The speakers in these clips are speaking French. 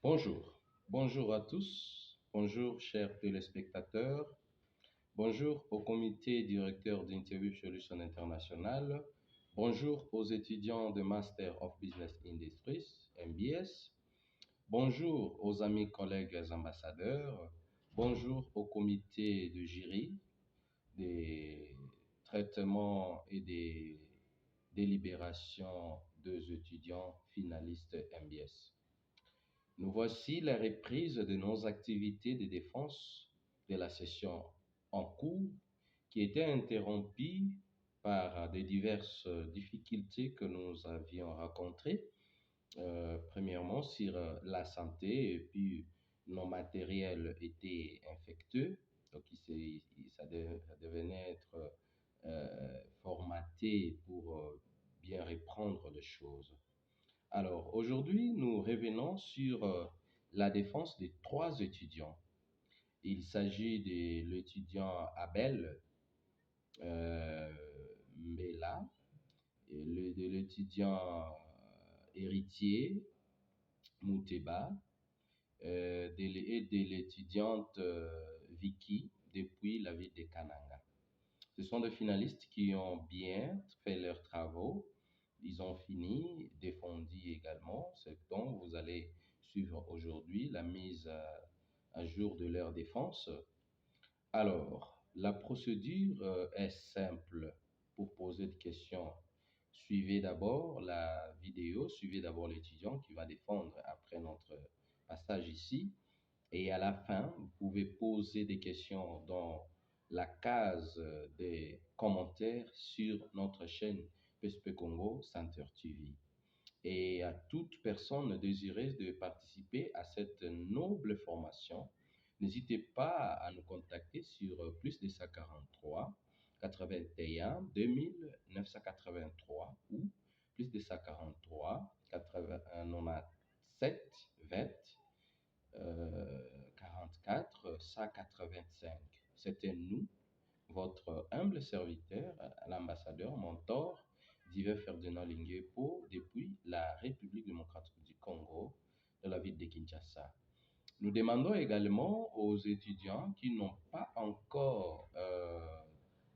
Bonjour à tous, bonjour chers téléspectateurs, bonjour au comité directeur d'Interview Solutions International, bonjour aux étudiants de Master of Business Industries, MBS, bonjour aux amis collègues ambassadeurs, bonjour au comité de jury des traitements et des délibérations des étudiants finalistes MBS. Nous voici la reprise de nos activités de défense de la session en cours qui était interrompue par des diverses difficultés que nous avions rencontrées. Premièrement, sur la santé, et puis nos matériels étaient infectieux, donc ça devenait être formaté pour bien reprendre les choses. Alors, aujourd'hui, nous revenons sur la défense des trois étudiants. Il s'agit de l'étudiant Abel euh, Mbela, et de l'étudiant héritier Mouteba, et de l'étudiante Vicky depuis la ville de Kananga. Ce sont des finalistes qui ont bien fait leurs travaux. Ils ont fini, défendu également. C'est donc vous allez suivre aujourd'hui la mise à jour de leur défense. Alors, la procédure est simple pour poser des questions. Suivez d'abord la vidéo, suivez d'abord l'étudiant qui va défendre après notre passage ici. Et à la fin, vous pouvez poser des questions dans la case des commentaires sur notre chaîne PSP Congo Center TV. Et à toute personne désireuse de participer à cette noble formation, n'hésitez pas à nous contacter sur plus de 143 81 2000 983 ou plus de 143 97 20 44 185. C'était nous, votre humble serviteur, l'ambassadeur mentor Diver Ferdinand Linguepo, depuis la République démocratique du Congo, de la ville de Kinshasa. Nous demandons également aux étudiants qui n'ont pas encore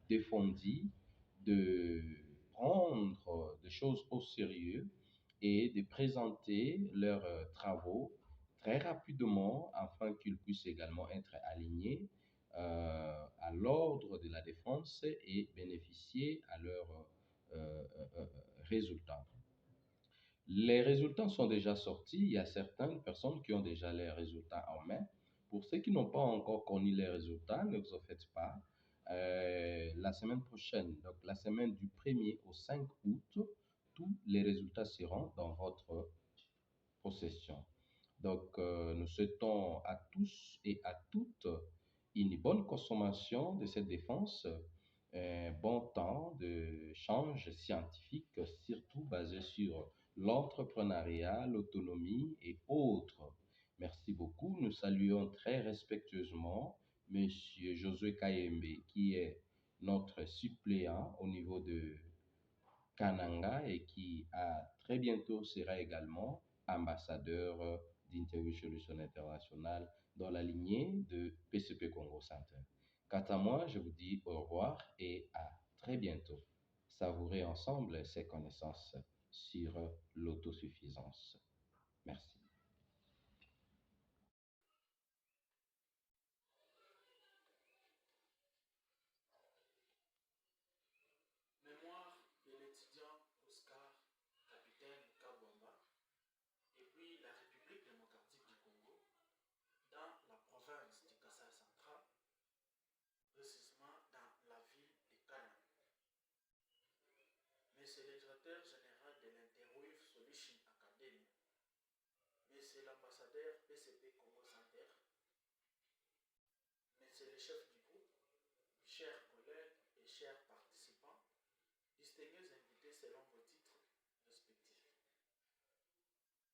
défendu de prendre des choses au sérieux et de présenter leurs travaux très rapidement afin qu'ils puissent également être alignés à l'ordre de la défense et bénéficier à leurs résultats. Les résultats sont déjà sortis. Il y a certaines personnes qui ont déjà les résultats en main. Pour ceux qui n'ont pas encore connu les résultats, ne vous en faites pas. La semaine prochaine, donc la semaine du 1er au 5 août, tous les résultats seront dans votre possession. Donc, nous souhaitons à tous et à toutes une bonne consommation de cette défense, un bon temps d'échange scientifique, surtout basé sur l'entrepreneuriat, l'autonomie et autres. Merci beaucoup. Nous saluons très respectueusement Monsieur Josué Kayembe, qui est notre suppléant au niveau de Kananga et qui à très bientôt sera également ambassadeur d'Interview Solutions International dans la lignée de PCP Congo Center. Quant à moi, je vous dis au revoir et à très bientôt. Savourer ensemble ces connaissances sur l'autosuffisance. Merci. Mémoire de l'étudiant Oscar, capitaine Kabwamba, depuis la République démocratique du Congo, dans la province du Kassai central, précisément dans la ville de Kanan. Monsieur le directeur général de l'Interwave Solution Academy, Monsieur l'ambassadeur PCP Congo Center, Monsieur le chef du groupe, chers collègues et chers participants, distingués invités selon vos titres respectifs.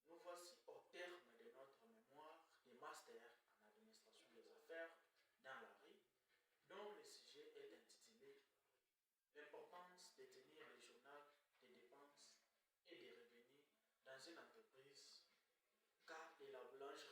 Nous voici au terme de notre mémoire de master en administration des affaires dans la rue, dont le sujet est intitulé L'importance de tenir le journal des dépenses et des revenus dans une entreprise car de la boulangerie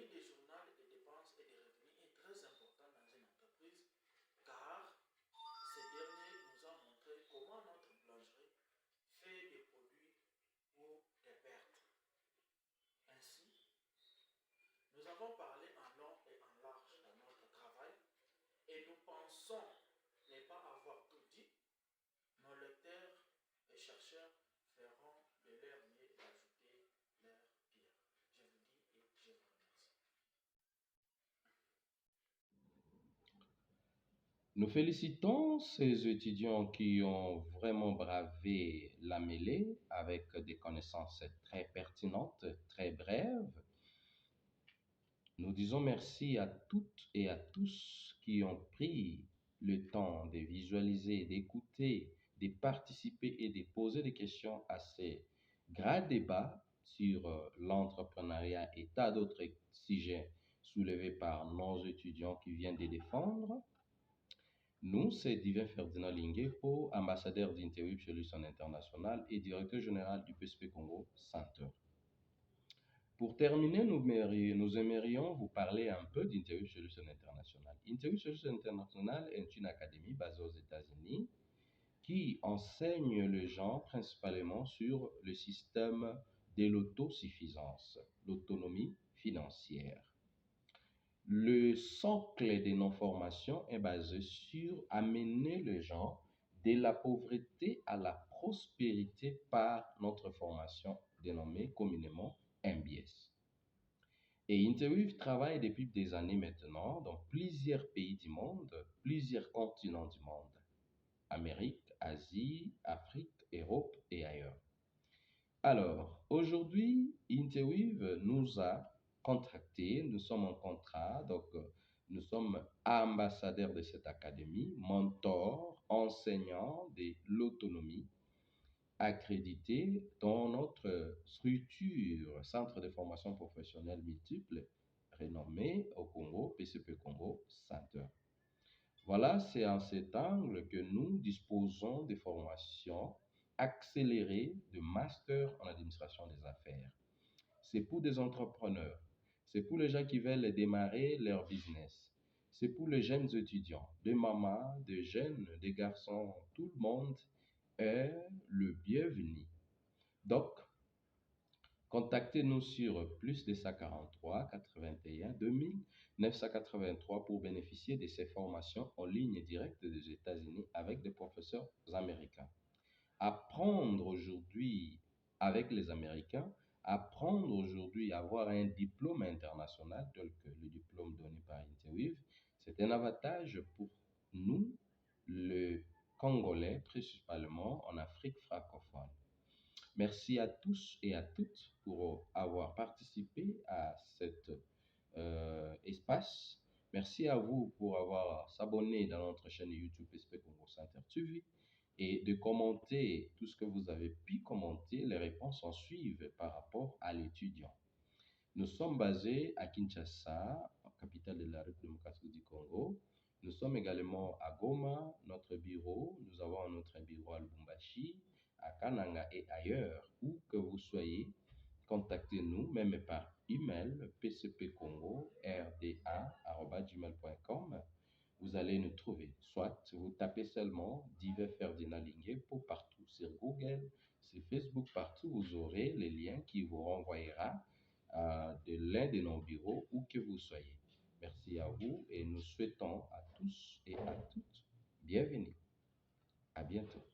des journaux des dépenses et des revenus est très important dans une entreprise car ces derniers nous ont montré comment notre boulangerie fait des produits pour des pertes. Ainsi, nous avons parlé en long et en large dans notre travail et nous pensons ne pas avoir tout dit. Nos lecteurs et chercheurs feront de leur mieux d'ajouter leur pierre. Je vous dis et je vous remercie. Nous félicitons ces étudiants qui ont vraiment bravé la mêlée avec des connaissances très pertinentes, très brèves. Nous disons merci à toutes et à tous qui ont pris le temps de visualiser, d'écouter, de participer et de poser des questions à ces grands débats sur l'entrepreneuriat et tas d'autres sujets soulevés par nos étudiants qui viennent de défendre. Nous, c'est Divin Ferdinand Linguepo, ambassadeur d'Interweb Solutions International et directeur général du PSP Congo Center. Pour terminer, nous aimerions vous parler un peu d'Interweb Solutions International. Interweb Solutions International est une académie basée aux États-Unis qui enseigne les gens principalement sur le système de l'autosuffisance, l'autonomie financière. Le socle de nos formations est basé sur amener les gens de la pauvreté à la prospérité par notre formation dénommée communément MBS. Et Interweave travaille depuis des années maintenant dans plusieurs pays du monde, plusieurs continents du monde, Amérique, Asie, Afrique, Europe et ailleurs. Alors, aujourd'hui, Interweave nous a contactés, nous sommes en contrat, donc nous sommes ambassadeurs de cette académie, mentors, enseignants de l'autonomie, accrédités dans notre structure, Centre de formation professionnelle multiple, renommé au Congo, PCP Congo Center. Voilà, c'est en cet angle que nous disposons de formations accélérées de master en administration des affaires. C'est pour des entrepreneurs, c'est pour les gens qui veulent démarrer leur business, c'est pour les jeunes étudiants, des mamans, des jeunes, des garçons, tout le monde est le bienvenu. Donc, contactez-nous sur plus 243 81 2000 983 pour bénéficier de ces formations en ligne directe des États-Unis avec des professeurs américains. Apprendre aujourd'hui avec les Américains, apprendre aujourd'hui à avoir un diplôme international tel que le diplôme donné par Interweave, c'est un avantage pour nous, les Congolais, principalement en Afrique francophone. Merci à tous et à toutes pour avoir participé à cet espace. Merci à vous pour avoir s'abonné dans notre chaîne YouTube PSP Congo Center TV et de commenter tout ce que vous avez pu commenter. Les réponses en suivent par rapport à l'étudiant. Nous sommes basés à Kinshasa, capitale de la République démocratique du Congo. Nous sommes également à Goma, notre bureau. Nous avons notre bureau à Lubumbashi, à Kananga et ailleurs. Où que vous soyez, contactez-nous, même par email, pcpcongo.rda@gmail.com. Vous allez nous trouver. Soit vous tapez seulement Divin Ferdinand Linguepo partout sur Google, sur Facebook, partout, vous aurez les liens qui vous renvoyera de l'un de nos bureaux où que vous soyez. Merci à vous et nous souhaitons à tous et à toutes bienvenue. À bientôt.